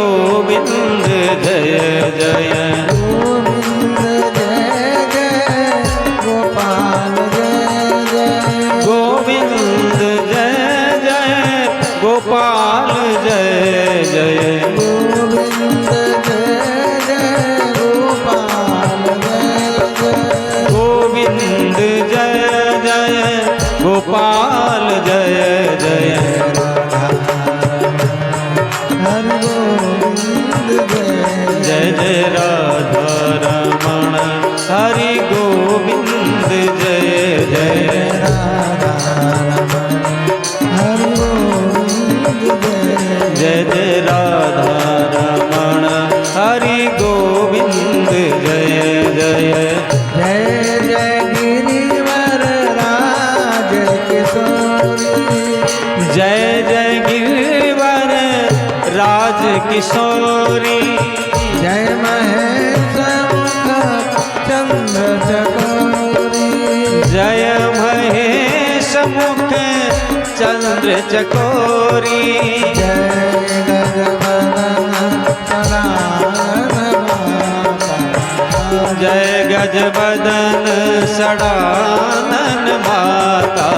गोविंद जय जय गोविंद जय जय गोपाल जय जय गोविंद जय जय गोपाल जय जय गोविंद जय जय गोपाल जय जय गोविंद जय जय गोपाल जय जय हरि गोविंद जय जय राधा रमण हरि गोविंद जय जय हरि गोविंद जय जय राधा रमण हरि गोविंद जय जय जय जय गिरिवर राज किशोरी जय जय गिरिवर राज किशोरी जय महेश मुख चंद्र चकोरी जय महेश मुख चंद्र चकोरी जय गजबदन सदानन माता जय गजबदन सडानन माता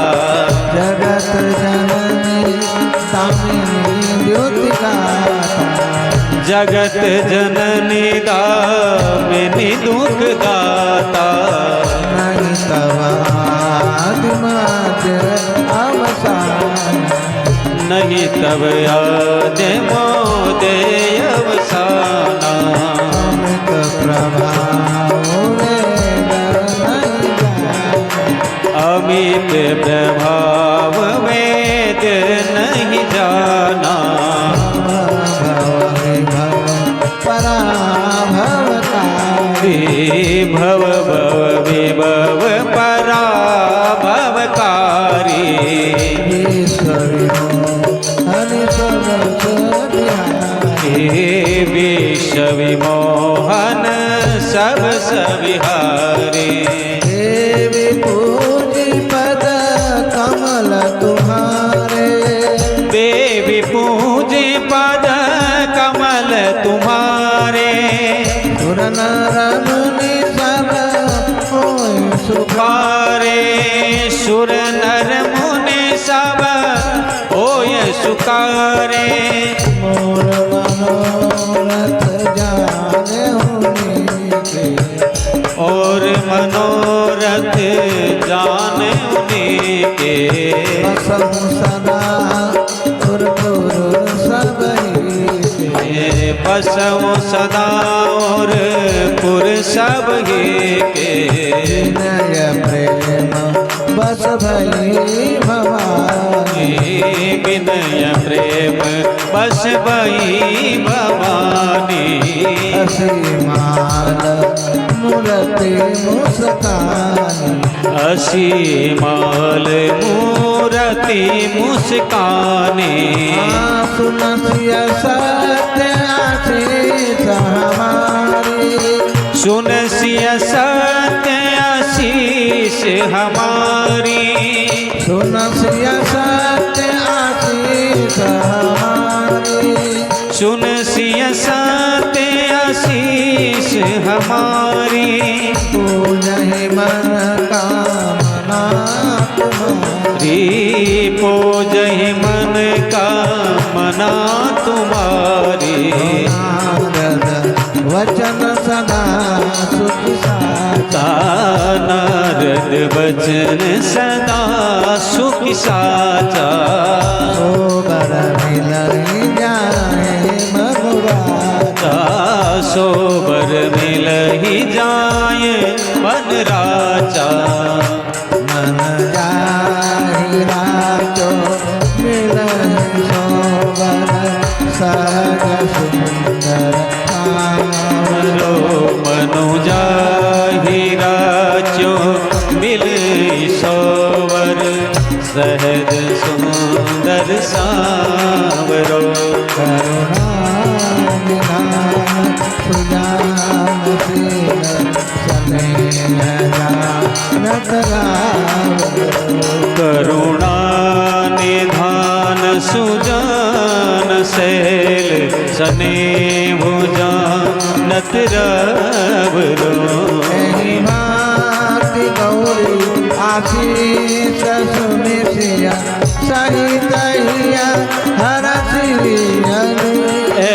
जगत जननी दामिनी द्योतिकाता जगत जननी दामिनी दुख दाता नहीं तव आदिमाद्य अवसान नहीं तब आदि मोदेय अवसाना अमित प्रभाव वेद नहीं जाने अमित प्रभाव वेद नहीं जाना भव विभव पराभवकारी भव भव विभव पराभवकारी ईश्वरियो हरि सर्वस बिहारी हे विश्व विमोहन सब सविहारी देवी पूजी पद कमल तुम्हारे देवी पूजे पद कमल तुम्हारे सुर नर मुनि सब होय सुखारे सुखारे सुर नर मुनि सब होय सुखारे मोर मनोरथ जाने उनके और मनोरथ जाने उनके बसम सदा पुरपुर सब ही बसव सदा और पुर सब ही के विनय प्रेम बस भई भवानी विनय प्रेम बस भई भवानी असीमाल मूर्ति मुस्कानी असीमाल मूर्ति मुस्कानी सुनसिय सत्य आशीष हमारी सुनसिय सत्य आशीष हमारी सुनसिय सत्य आशीष हमारी सुनसिय सत्य आशीष हमारी पूजहि मन कामना तुम्हारी पूजहि मन कामना तुम्हारी नारद वचन सदा सुख साचा नारद वचन सदा सुख साचा सोबर मिलई जाए मनुराजा सोबर मिलहि जाय मन राजा मन जाहि राजो मिलहि सोबर सहज सुंदर मनो मनु जाहि राजो मिलहि सोवर सहज सुंदर सावरो करुणा निधान सुजानशील स्नेह जानत गाव करुणा निधान सुजान शैल सने भुजानत रवरो एहि माति गौरी आशीष सुनि सिया सहित हिया हर सिरियनु ऐ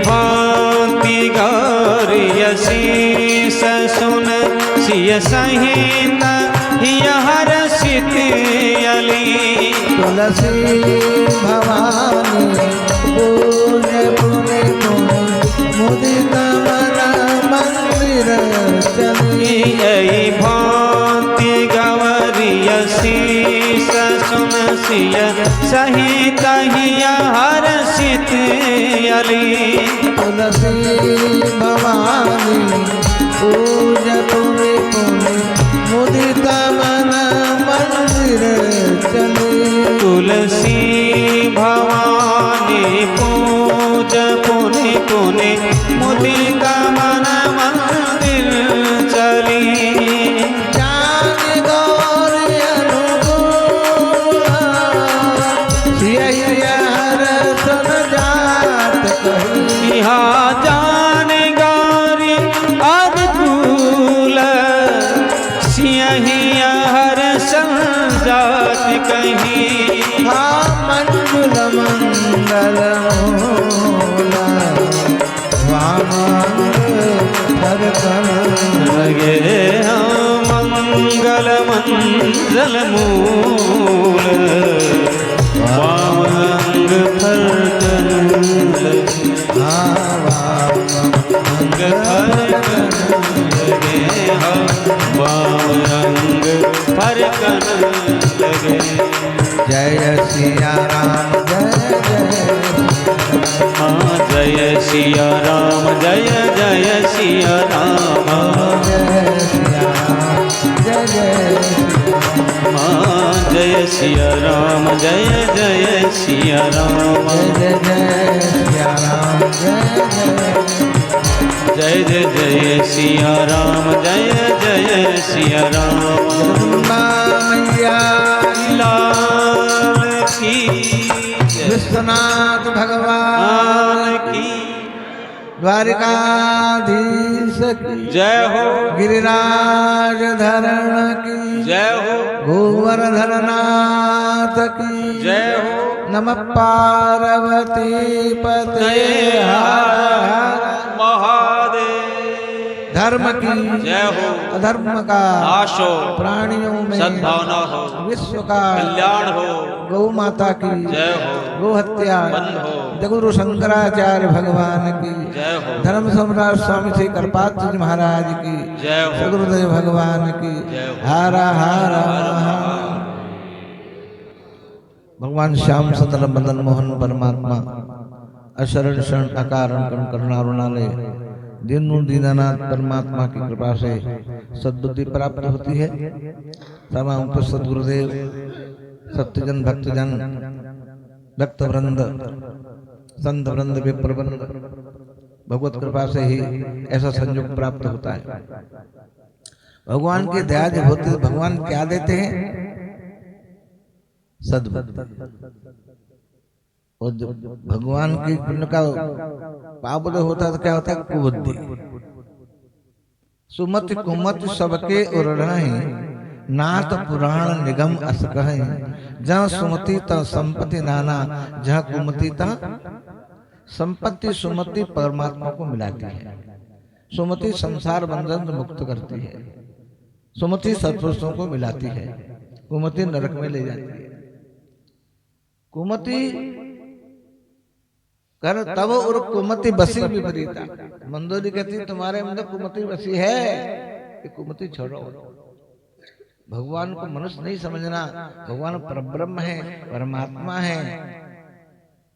भांति गौरी शीस सुन सिय सहित हर सित अली तुलसी भवानी पूज्य पुनि मुदित मन मंदिर चली ऐ भांति गौरी शीस सुन सिय सहित हर सित अली तुलसी भवानी पूज्य पुनि मुदित मन मंदिर चली तुलसी भवानी पूज पुनि पुनि मुदित मन मंदिर चली जान गौरी अनुकूल सिय हर सन जात कही यहाँ जान गौरी अनुकूल सियहिया हर संजात कहीं हाँ मंजुल मंगल मूला वामंग हर कर लगे मंगल मंगल मूल वामंग फलकन लगे अंग फलकन लगे वामंग फलकन लगे जय सिया राम जय सिया राम जय जय सिया राम जय सिया जय सिया राम जय जय सिया राम जय सिया राम जय जय सिया राम जय जय सिया राम मैया लाल की विश्वनाथ भगवान की द्वारिकाधीश की जय हो गिरिराज धरण की जय हो गोवर्धन नाथ की जय हो नमः पार्वती पते महादेव धर्म की जय हो अधर्म का नाश हो प्राणियों में सद्भावना हो विश्व का कल्याण हो गौ माता की जय हो गो हत्या बंद हो जगुरु शंकराचार्य भगवान की जय हो धर्म सम्राट स्वामी श्री कृपाचार्य महाराज की जय हो सदगुरुदेव भगवान की जय हो। हारा हारा भगवान श्याम सुंदर मदन मोहन परमात्मा अशरण शरण अकारण करुण करुणारुणालय दीनु दीनानाथ परमात्मा की कृपा से सद्बुद्धि प्राप्त होती है। समा उपस्थित गुरुदेव सत्यजन भक्तजन भक्त वृंद संत वृंद विप्रवृंद भगवत कृपा से ही ऐसा संयोग प्राप्त होता है। भगवान की दया जब होती है भगवान क्या देते हैं? सद्बुद्धि। और जब भगवान की पुण्य का पाबद होता है तो क्या होता है? कुबुद्धि। सुमति कुमति सबके उरढ़हि नाथ पुराण निगम अस कहि जहाँ सुमति त संपत्ति नाना जहाँ कुमति त संपत्ति सुमति परमात्मा को मिलाती है। सुमति संसार बंधन से मुक्त करती है। सुमति सत्पुरुषों को मिलाती है। कुमति नरक में ले जाती है। कुमति कर तब और कुमति बसी विपरीता। मंदोरी कहती तुम्हारे अंदर कुमति बसी है, ये कुमति छोड़ो। भगवान को मनुष्य नहीं समझना। भगवान परब्रह्म है, परमात्मा है।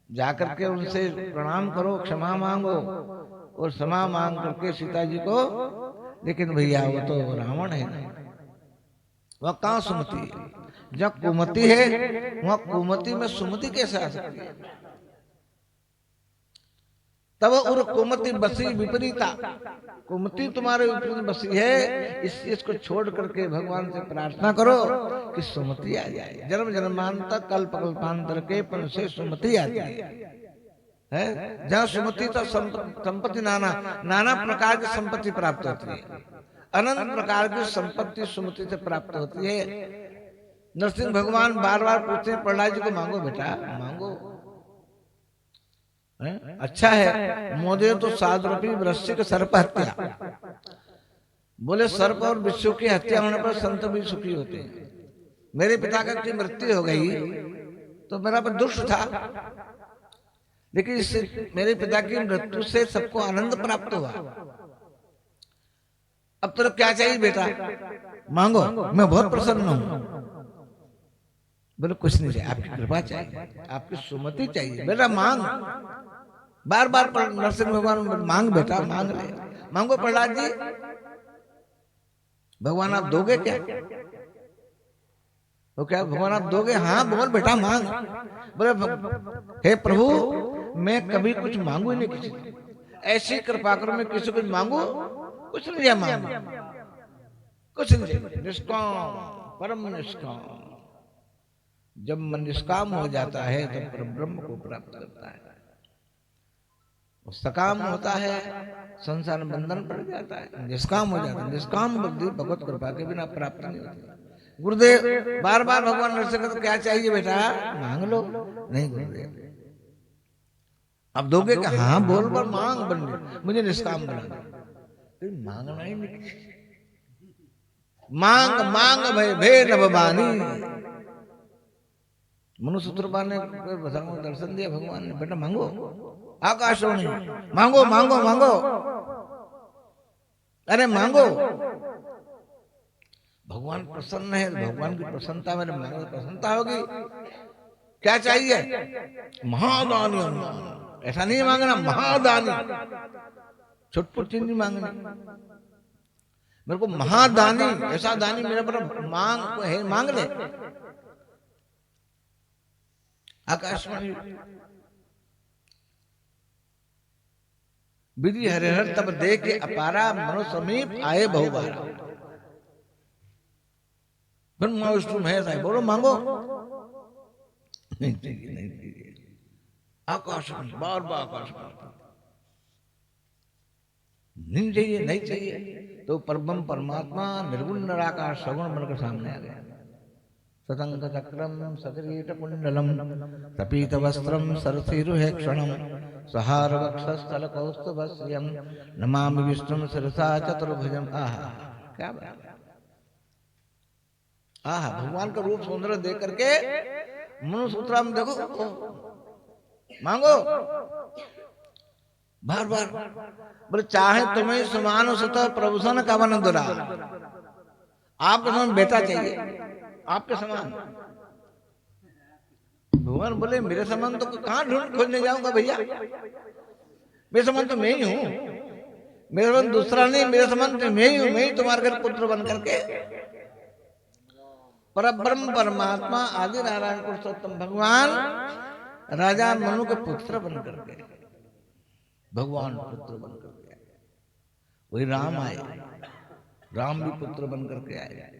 जाकर के उनसे प्रणाम करो, क्षमा मांगो और क्षमा मांग करके सीता जी को। लेकिन भैया वो तो रावण है ना, वह कहाँ सुमति है? जहाँ कुमति है वहाँ कुमति में सुमति कैसे आ सकती है? तब उर कुमति बसी विपरीता। कुमति तुम्हारे विपरीत बसी है, इस चीज को छोड़ करके भगवान से प्रार्थना करो कि सुमति आ जाए। जन्म जन्मांतर कल्प कल्पांतर के पन से सुमति आती है। है। जहाँ सुमति तो संपत्ति नाना नाना प्रकार की संपत्ति प्राप्त होती है, अनंत प्रकार की संपत्ति सुमति से प्राप्त होती है। नरसिंह भगवान बार बार पूछते हैं प्रहलाद जी को, मांगो बेटा मांगो, है? अच्छा है। मोदे तो साधुरूपी वृश्चिक सर्प हत्या, बोले सर्प और विश्व की हत्या होने पर संत भी सुखी होते हैं। मेरे पिता का की मृत्यु हो गई तो मेरा पर दुष्ट था, लेकिन इससे मेरे पिता की मृत्यु से सबको आनंद प्राप्त हुआ। अब तो क्या चाहिए बेटा, मांगो, मैं बहुत प्रसन्न हूं। बोले कुछ नहीं चाहिए, आपकी कृपा चाहिए, आपकी सुमति चाहिए, बेटा मांग। बार बार नरसिंह भगवान मांग बेटा मांग ले, मांगो प्रहलाद जी। भगवान आप दोगे क्या? वो क्या भगवान आप दोगे? हाँ बोल बेटा मांग। बोले हे प्रभु मैं कभी कुछ मांगू ही नहीं किसी से, ऐसी कृपा करो मैं किसी को मांगू कुछ नहीं मांगू, कुछ नहीं, निष्काम परम निष्काम। जब मन निष्काम हो जाता है तो परब्रह्म को प्राप्त करता है। सकाम होता है संसार बंधन पड़ जाता है, निष्काम हो जाता है। निष्काम बुद्धि भगवत कृपा के बिना प्राप्त नहीं होती। गुरुदेव बार बार भगवान नरसिंह को क्या चाहिए बेटा, मांग लो। नहीं गुरुदेव अब दोगे क्या? हाँ बोल पर मांग बन मुझे निष्काम बना दो। मांगना ही नहीं, मांग मांग भय भे नभवानी। मनुसूत्र ने दर्शन दिया भगवान ने, बेटा मांगो, आकाशवाणी मांगो मांगो मांगो, अरे मांगो। भगवान प्रसन्न है, भगवान की प्रसन्नता मेरे मांगने में प्रसन्नता होगी। क्या चाहिए? महादानी अनुदान। ऐसा नहीं मांगना, महादानी, छुटपुट चीज नहीं मांगनी। मेरे को महादानी, ऐसा दानी मेरे पर मांग है, मांग ले। आकाशवाणी विधि हरिहर तब दे के अपारा, मनो समीप आए बहुबारा। ब्रह्मा विष्णु महेश है, बोलो मांगो। नहीं चाहिए, नहीं चाहिए। आकाशवाणी बार बार आकाशवाणी, नहीं चाहिए, नहीं चाहिए। तो परब्रह्म परमात्मा निर्गुण निराकार सगुण बनकर सामने आ गया। सतंग चक्रम सकिरीट कुंडलम तपीत वस्त्रम सरसीरुहे क्षणम सहार वक्षस्थल कौस्तुभस्यम नमामि विष्णुं शिरसा चतुर्भुजम। आहा क्या बात है, आहा भगवान का रूप सौंदर्य देख करके मनुसूत्र में देखो मांगो बार बार। बोले चाहे तुम्हें समान सुत प्रभुषण कवन दुरा, आपके समान बेटा चाहिए, आपके समान। भगवान बोले मेरे समान तो कहां ढूंढ खोजने जाऊंगा भैया, मेरे समान तो मैं ही हूं, मेरे समान दूसरा नहीं, मेरे समान तो मैं ही हूं। मैं ही तुम्हारे घर पुत्र बन करके परब्रह्म परमात्मा आदि नारायण पुरुषोत्तम भगवान राजा मनु के पुत्र बन करके, भगवान पुत्र बन करके आए। वही राम आए, राम भी पुत्र बन करके आए।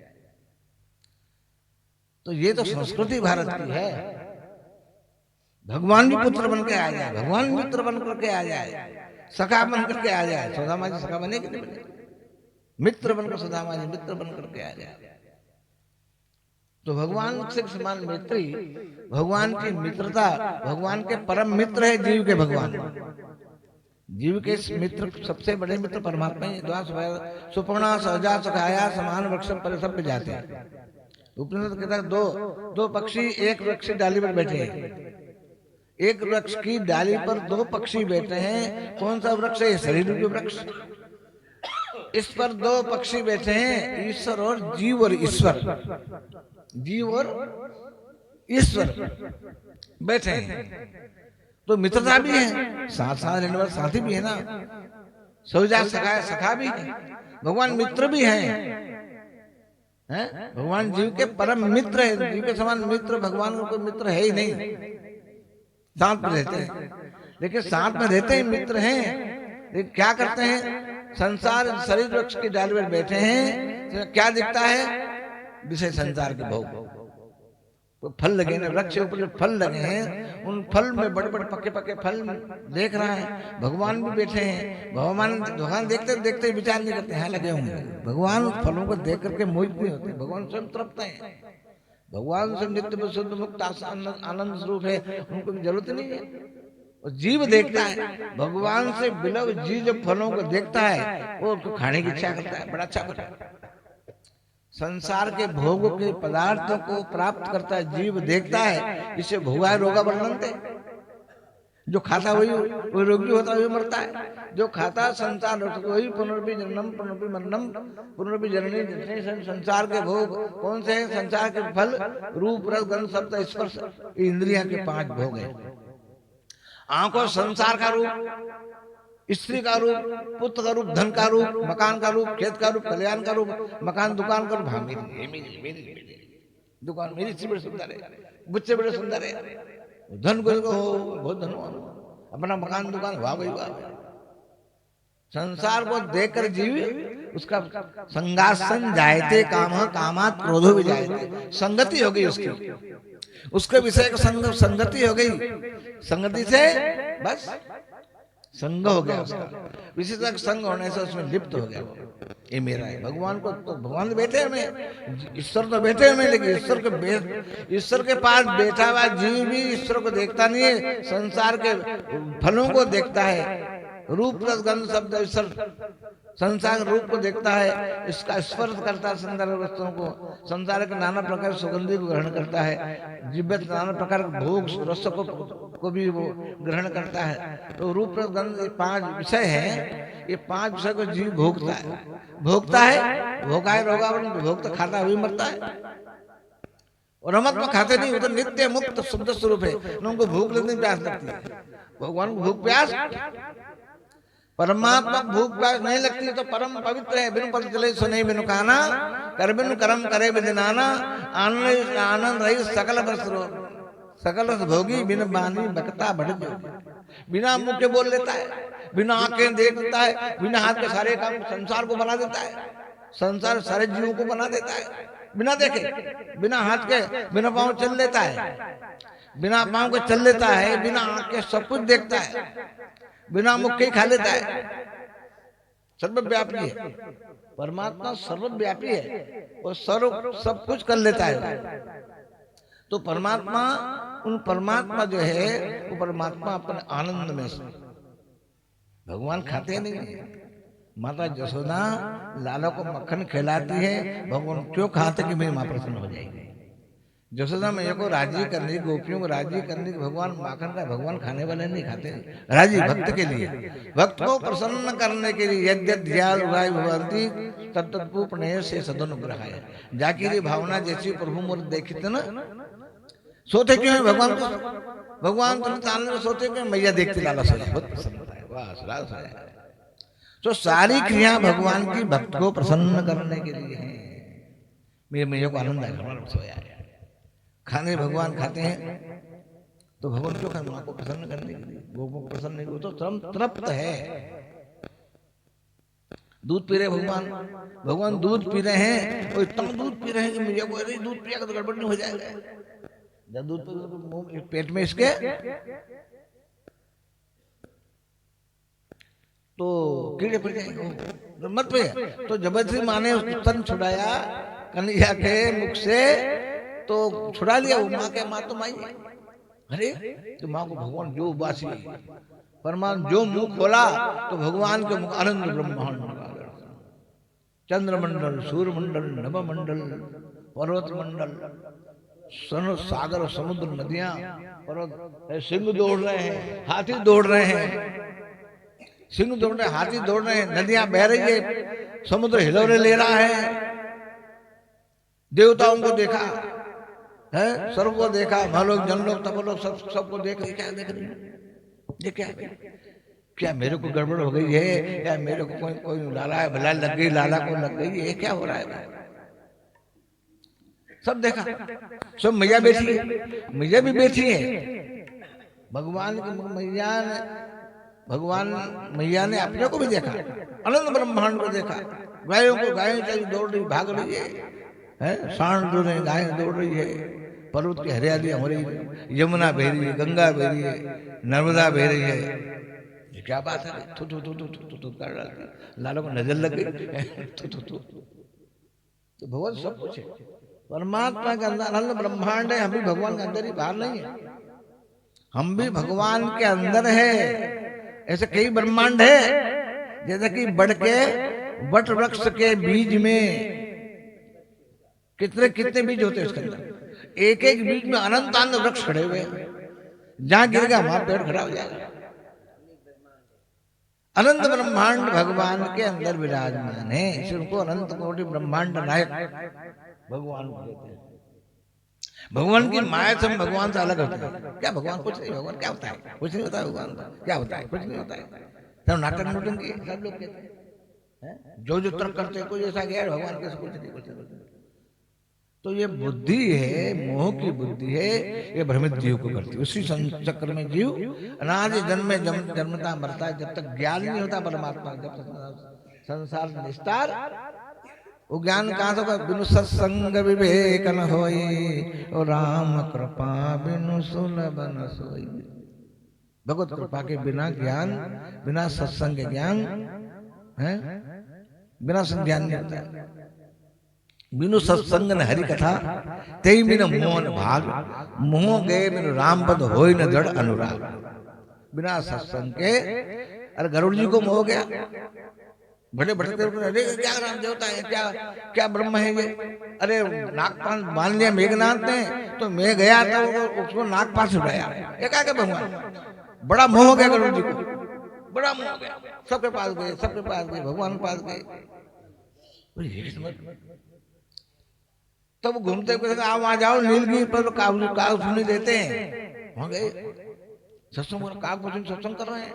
तो ये तो संस्कृति भारत की है। भगवान भी पुत्र बन के आ जाए, भगवान मित्र बन करके आ जाए, सखा बन करके आ जाए। सुदामा जी सखा बने कि नहीं बने? मित्र बनकर सुदामा जी मित्र बन करके आ जाए। तो भगवान से समान मित्र ही, भगवान की मित्रता, भगवान के परम मित्र है जीव के भगवान। जीव के मित्र सबसे बड़े मित्र परमात्मा ही। सुपर्णा सहजा सुखाया समान वृक्ष पर सब जाते हैं। उपनिषद कहता है दो पक्षी एक वृक्ष की डाली पर बैठे हैं। एक वृक्ष की डाली पर दो पक्षी बैठे हैं। कौन सा वृक्ष है? शरीर रूपी वृक्ष। इस पर दो पक्षी बैठे हैं, ईश्वर और जीव और ईश्वर, जीव और ईश्वर बैठे हैं। तो मित्रता भी है, साथ साथ रहने वाला साथी भी है ना। सहजा सखा सखा भी है, भगवान मित्र भी है। भगवान जीव के परम मित्र है। जीव के समान मित्र भगवान को मित्र है ही नहीं। साथ में रहते हैं, लेकिन साथ में रहते ही मित्र हैं, लेकिन क्या करते हैं? संसार शरीर वृक्ष की डाली पर बैठे हैं, तो क्या दिखता है? विषय संसार के भोग। कोई फल लगे ना, वृक्ष के ऊपर जो फल लगे हैं उन फल में बड़े बड़े पके पके फल देख रहा है। भगवान भी बैठे हैं, भगवान देखते देखते विचार नहीं करते हैं लगे होंगे। भगवान फलों को देख करके मोहित नहीं होते, भगवान स्वयं तृप्त हैं। भगवान से नित्य शुद्ध मुक्त आनंद स्वरूप है, उनको भी जरूरत नहीं है। और जीव देखता है, भगवान से बिलव जीव जब फलों को देखता है वो उसको खाने की इच्छा करता है, बड़ा अच्छा करता है। संसार के भोग के पदार्थों को प्राप्त करता है, जीव देखता है, इसे भोगाय रोगा वर्णनते। जो खाता वही रोगी होता है, वही मरता है। जो खाता संसार वही पुनर्भी जननम पुनर्भी मरणम पुनर्भी जननी जननी। संसार के भोग कौन से हैं? संसार के फल रूप रस गंध शब्द स्पर्श, इंद्रियां के 5 भोग हैं। आंखों संसार का रूप, स्त्री का रूप, पुत्र का रूप, धन का रूप, मकान का रूप, खेत का रूप, कल्याण का रूप, मकान दुकान का रूप। हाँ मेरी दुकान मेरी इतनी बड़ी सुंदर है, बच्चे बड़े सुंदर है, धन को बहुत धनवान, अपना मकान दुकान वाह भाई वाह। संसार को देखकर जीव उसका संगासन जायते काम कामात क्रोधो भी जायते, संगति हो गई उसके विषय का संगति हो गई, संगति से बस संग हो गया उसका, विशेष संग होने से उसमें लिप्त हो गया। ये मेरा है। भगवान को तो भगवान तो बैठे हमें, ईश्वर तो बैठे हमें, लेकिन ईश्वर के पास बैठा हुआ जीव भी ईश्वर को देखता नहीं है, संसार के फलों को देखता है। रूप रस गंध शब्द ईश्वर संसार रूप को देखता है, इसका स्पर्श करता है संसार वस्तुओं को, संसार के नाना प्रकार सुगंधी को ग्रहण करता है, जिब्बत नाना प्रकार भोग रस को भी वो ग्रहण करता है। तो रूप रस गंध ये 5 विषय हैं, ये 5 विषय को जीव भोगता है भोगाय रोगावरण, भोगता खाता हुई मरता है। और अमृत में खाते नहीं, वो तो नित्य मुक्त शुद्ध स्वरूप है, उनको भूख लगने प्यास लगती है। भगवान को भूख प्यास, परमात्मा भूख प्यास नहीं लगती तो परम पवित्र है। बिनु पद चले सुने बिनु खाना, कर बिनु कर्म करे बिनु नाना, आनंद आनंद रही सकल बसरो सकल भोगी, बिन बानी बकता बढ़ बिना मुंह के बोल लेता है, बिना आंखें देख लेता है, बिना हाथ के सारे काम संसार को बना देता है, संसार सारे जीवों को बना देता है, बिना देखे, बिना हाथ के, बिना पांव चल लेता है, बिना पांव के चल लेता है, बिना आंख के सब कुछ देखता है, बिना मुख के खा लेता है, सर्वव्यापी है। परमात्मा सर्वव्यापी है और सर्व सब कुछ कर लेता है। तो परमात्मा उन परमात्मा जो है वो परमात्मा अपने आनंद में से, भगवान खाते नहीं। माता जसोदा लाला को मक्खन खिलाती है, भगवान क्यों खाते कि मेरी माँ प्रसन्न हो जाएगी। जसोदा मैया को राजी करने, गोपियों को राजी करने की भगवान माखन का, भगवान खाने वाले नहीं खाते, राजी भक्त के लिए, भक्त को प्रसन्न करने के लिए। यद्यद्यालुभाई तत्पूर्ण से सदनुग्रह है, जाकी भावना जैसी प्रभु मोर देखी थे ना, सोते क्यों है भगवान को, भगवान तुम तालने में सोते क्यों, मैया देखती लाला सोया, बहुत प्रसन्न होता है, वाह लाला सोया। तो सारी क्रिया भगवान की भक्त को प्रसन्न करने के लिए है। मेरे मैया को आनंद आएगा, हमारा सोया है। खाने भगवान खाते हैं तो भगवान क्यों खाते, माँ को प्रसन्न करने के लिए, भगवान को प्रसन्न नहीं, वो तो तृप्त है। दूध पी रहे भगवान दूध पी रहे हैं, और इतना दूध पी रहे हैं कि मैया को अरे दूध पिया तो गड़बड़ नहीं हो जाएगा। जब दूध पी पेट में इसके तो कीड़े पड़ जाएंगे, मत पे। तो जबरदस्ती माँ ने उसको तन छुड़ाया कन्हैया के मुख से, तो छुड़ा लिया वो। माँ तो माई है। अरे तो माँ को भगवान जो उबासी परमात्मा जो मुख खोला तो भगवान के मुख आनंद ब्रह्मांड, चंद्रमंडल, सूर्यमंडल, नभमंडल, पर्वत मंडल, सागर, समुद्र, नदियां, पर्वत, सिंह दौड़ रहे हैं, हाथी दौड़ रहे हैं, सिंह दौड़ रहे, हाथी दौड़ रहे हैं, नदियां बह रही है, समुद्र हिलोरे ले रहा है, देवताओं को देखा है, सर्व को देखा, महलोक, जनलोक, तपलोक, सबको देख रही। क्या देख रही है? ये क्या मेरे को गड़बड़ हो गई है, या मेरे को कोई लाला है, भला लग गई, लाला को लग गई, ये क्या हो रहा है? सब देखा, सब मैया बैठी है, मैया भी बैठी है। भगवान मैया ने अपने को भी देखा, अनंत ब्रह्मांड को देखा, गायों को, गायों चली दौड़ रही, भाग रही है, सांड दौड़ रहे, गायें दौड़ रही है, पर्वत की हरियाली हो रही है, यमुना बह रही है, गंगा बह रही है, नर्मदा बह रही है। ये क्या बात है? थू थू थू थू थू थू कर डालते, लालों को नजर लग गई। थू थू थू। तो भगवान सब कुछ है, परमात्मा के अंदर अनंत ब्रह्मांड है। हम भी भगवान के अंदर ही, बाहर नहीं है। हम भी भगवान के अंदर है। ऐसे कई ब्रह्मांड है, जैसे कि बढ़ के वट वृक्ष के बीज में कितने कितने बीज होते हैं उसके अंदर, एक एक बीज में अनंत अनंत वृक्ष खड़े हुए हैं। जहां गिरेगा वहां पेड़ खड़ा हो जाएगा। अनंत ब्रह्मांड भगवान के अंदर विराजमान है, इसलिए उनको अनंत कोटि ब्रह्मांड नायक भगवान को कहते हैं। भगवान की माया से हम भगवान से अलग होते हैं। क्या भगवान कुछ नहीं, भगवान क्या होता है? कुछ नहीं होता है भगवान। क्या होता है? कुछ नहीं होता है। सब नाटक नोटंकी सब लोग कहते हैं, जो जो तर्क करते हैं, कोई ऐसा गया भगवान कैसे कुछ नहीं, कुछ नहीं। तो ये बुद्धि है, मोह की बुद्धि है, ये भ्रमित जीव को करती है। उसी चक्र में जीव अनादि जन्म में जन्मता मरता है। जब तक ज्ञान नहीं होता परमात्मा, जब तक संसार निस्तार, वो ज्ञान कहाँ से होगा? बिनु सत्संग विवेक न होई, और राम कृपा बिनु सुलभ न सोई। भगवत कृपा के बिना ज्ञान, बिना सत्संग के ज्ञान है, बिना संज्ञान नहीं होता है। बिनु सत्संग न हरि कथा, तेई बिनु मोहन भाग, मोह गए बिनु राम पद होई न जड़ अनुराग। बिना सत्संग के, अरे गरुड़ जी को मोह गया, बड़े भटकते, अरे क्या राम देवता है, क्या क्या ब्रह्म है ये? अरे नागपाश मान लिया मेघनाथ ने, तो मैं गया था उसको नागपाश उठाया। ये क्या भगवान, बड़ा मोह हो गया गरुड़ जी को, बड़ा मोह हो गया। सबके पास गए, सबके पास गए, भगवान के पास गए। तब घूमते आप वहां जाओ, नीलगिरी पर काग सुनी देते हैं, वहां गए सत्संग, काग सत्संग कर रहे हैं।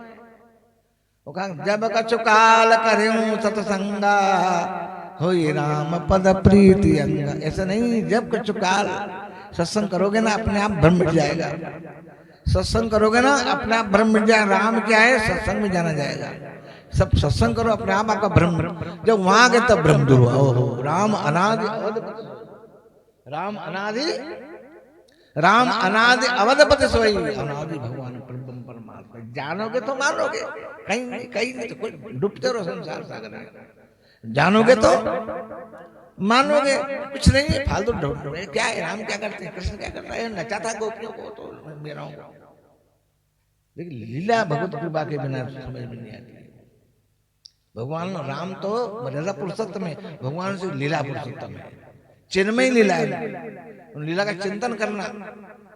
वो कहा जब कछु काल करूं सत्संगा, होई राम पद प्रीति अंगा। ऐसा नहीं, जब कछु काल सत्संग करोगे ना, अपने आप ब्रह्म मिट जाएगा। सत्संग करोगे ना, अपने आप ब्रह्म मिट जाएगा। राम क्या है? सत्संग में जाना जाएगा। सब सत्संग करो, अपने आप आपका ब्रह्म, जब वहां गए तब ब्रह्म दूर हुआ। ओहो, राम अनादि, राम अनादि, राम अनादि अवधपति सोई। अनादि भगवान ब्रह्म परमात्मा, जानोगे तो मानोगे, कहीं नहीं, कहीं नहीं तो कोई डूबते रहो संसार सागर में। जानोगे तो मानोगे, कुछ नहीं है, फालतू ढूंढोगे। क्या है राम, क्या करते हैं, कृष्ण क्या करता है, नचा था गोपियों को, तो मेरा हूं। लेकिन लीला भगवत कृपा के बिना समझ में नहीं आती। भगवान राम तो मर्यादा पुरुषोत्तम है, भगवान से लीला पुरुषोत्तम है, चिन्मय लीला है। उन लीला का चिंतन करना,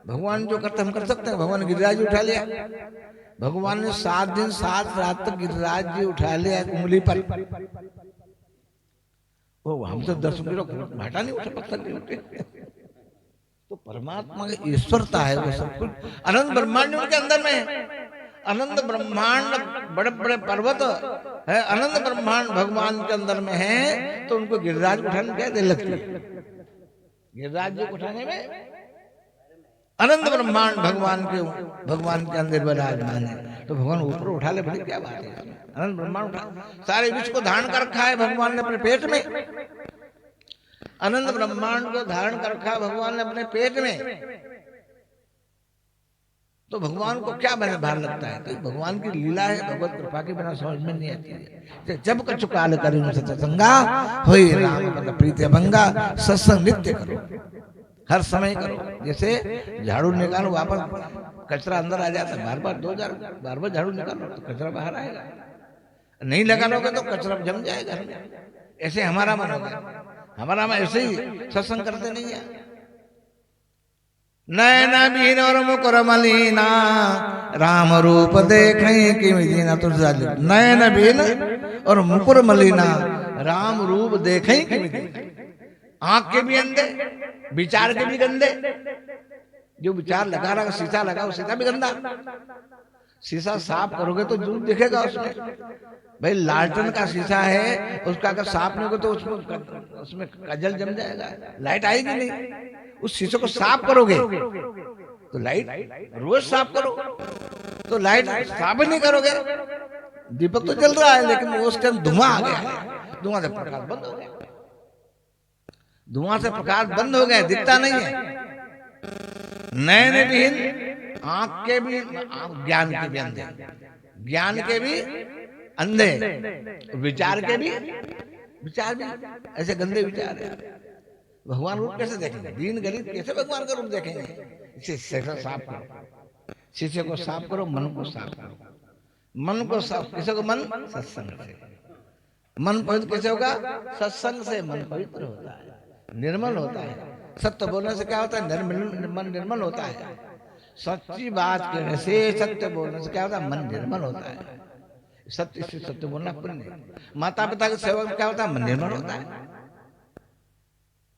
भगवान जो करते हम कर सकते हैं। भगवान ने गिरिराज उठा लिया, भगवान ने 7 दिन 7 रात तक गिरिराज जी उठा लिया उंगली पर। वो हमसे 10 किलो घाटा नहीं उठा, पत्थर नहीं उठे। तो परमात्मा की ईश्वरता है, वो सब कुछ अनंत ब्रह्मांड उनके अंदर में है। अनंत ब्रह्मांड, बड़े बड़े पर्वत है, अनंत ब्रह्मांड भगवान के अंदर में है। तो उनको गिरिराज उठाने क्या देर लगती है? गिरिराज जी को उठाने में अनंत ब्रह्मांड भगवान के अंदर विराजमान है। तो भगवान ऊपर उठा ले, बड़ी क्या बात है? अनंत ब्रह्मांड उठा, सारे विश्व को धारण कर रखा है भगवान ने अपने पेट में। अनंत ब्रह्मांड को धारण कर रखा भगवान ने अपने पेट में। तो भगवान को क्या बने भार लगता है? तो भगवान की लीला है, भगवत कृपा के बिना समझ में नहीं आती है। जब कछु काल करूं सत्संगा, होई राम पद प्रीति भंगा। सत्संग नित्य करो, हर समय करो। जैसे झाड़ू निकालो, वापस कचरा अंदर आ जाता है, बार बार झाड़ू निकालो तो कचरा बाहर आएगा। नहीं लगाओगे तो कचरा जम जाएगा। ऐसे हमारा मन होगा, हमारा मन ऐसे ही सत्संग करते नहीं है। नैन बीन और मुकुर मलिना, राम रूप देखें कि दीना। तो नैन बीन और मुकुर मलिना, राम रूप देखें कि आंख के भी अंधे, विचार के भी गंदे। जो विचार लगा रहा, शीशा लगा, शीशा भी गंदा। शीशा साफ करोगे तो जरूर दिखेगा उसमें। भाई लालटेन का शीशा है, उसका अगर साफ नहीं होगा तो उसमें कजल जम जाएगा, लाइट आएगी नहीं। उस शीशे को साफ करोगे तो लाइट, रोज साफ करो तो लाइट, साफ नहीं करोगे दीपक तो जल रहा है लेकिन उसके अंदर धुआं आ गया है, धुआं से प्रकाश बंद हो गया, धुआं से प्रकाश बंद हो गया, दिखता नहीं है। नयन विहीन, आंख के भी, ज्ञान के भी अंधे, ज्ञान के भी अंधे, विचार के भी, विचार भी ऐसे गंदे विचार है। भगवान रूप कैसे देखेंगे? दीन गरीब कैसे भगवान का रूप देखेंगे? इसे साफ करो, शीशे को साफ करो, मन को साफ करो। मन को साफ किसे को? मन सत्संग से। मन पवित्र कैसे होगा? सत्संग से मन पवित्र होता है, निर्मल होता है। सत्य बोलने से क्या होता है? मन निर्मल होता है। सच्ची बात कहने से, सत्य बोलने से क्या होता है? मन निर्मल होता है। सत्य से सत्य बोलना पुण्य। माता पिता की सेवा में क्या होता है? मन निर्मल होता है।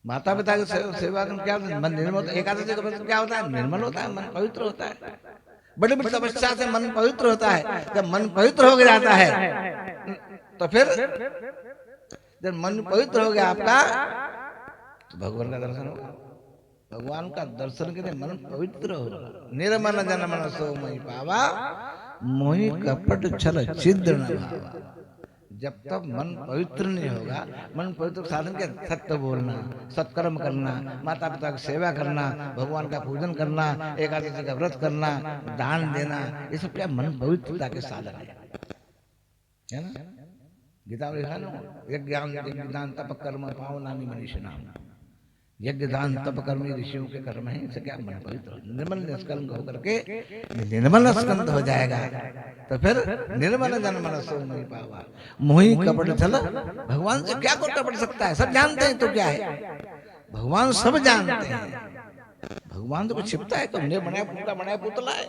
माता पिता की सेवा में क्या होता है? मन निर्मल होता है। एकादशी का व्रत क्या होता है? निर्मल होता है, मन पवित्र होता है। बड़ी बड़ी तपस्या से मन पवित्र होता है। जब मन पवित्र हो जाता है तो फिर जब मन पवित्र हो गया आपका तो भगवान का दर्शन होगा। भगवान का दर्शन के लिए मन पवित्र होगा। निर्मल जन मन सो मई पावा, मोहि कपट छल छिद्र न भावा। जब तक मन पवित्र नहीं होगा, मन पवित्र साधन के सत्य बोलना, सत्कर्म करना, माता पिता की सेवा करना, भगवान का पूजन करना, एकादशी का व्रत करना, दान देना, ये सब क्या मन पवित्रता के साधन है ना? गीता में लिखा ना, यज्ञ दान तप कर्म पावनानि मनीषिणाम्। यज्ञ दान तप कर्म ऋषियों के कर्म है। इससे क्या? मन पवित्र निर्मल निष्कलंक होकर के निर्मल स्कंद हो जाएगा। तो फिर निर्मल जन मन सो मई पावा, मोहि कपट छल। भगवान से क्या कोई कपट सकता है? सब जानते हैं तो क्या है? भगवान सब जानते हैं। भगवान तो कुछ छिपता है? तुमने बनाया पुतला है,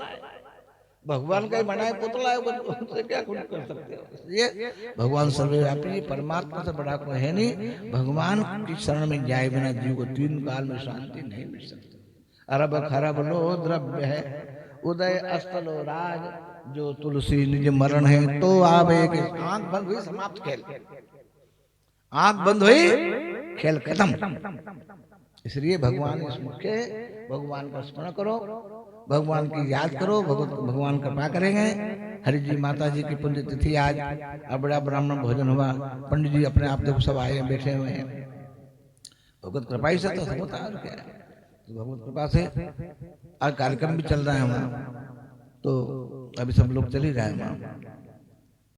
भगवान का ही बनाया पुतला है, उससे क्या कुछ कर सकते हो? ये भगवान सर्वव्यापी, परमात्मा से बड़ा कोई है नहीं। भगवान की शरण में जाए बिना जीव को तीन काल में शांति नहीं मिल सकती। अरब खरब लो द्रव्य है, उदय अस्तलो राज, जो तुलसी निज मरण है तो आवे के। आंख बंद हुई, समाप्त खेल। आंख बंद हुई, खेल खत्म। इसलिए भगवान इस मुख्य, भगवान का स्मरण करो, भगवान की याद करो, भगवान कृपा करेंगे। हरि जी माता जी की पुण्य तिथि आज, अब बड़ा ब्राह्मण भोजन हुआ, पंडित जी अपने आप देखो सब आए बैठे हुए हैं। भगवत कृपा ही से तो सब होता है, क्या है? तो भगवत कृपा से आज कार्यक्रम भी चल रहा है वहाँ, तो अभी सब लोग चल ही रहे हैं वहाँ।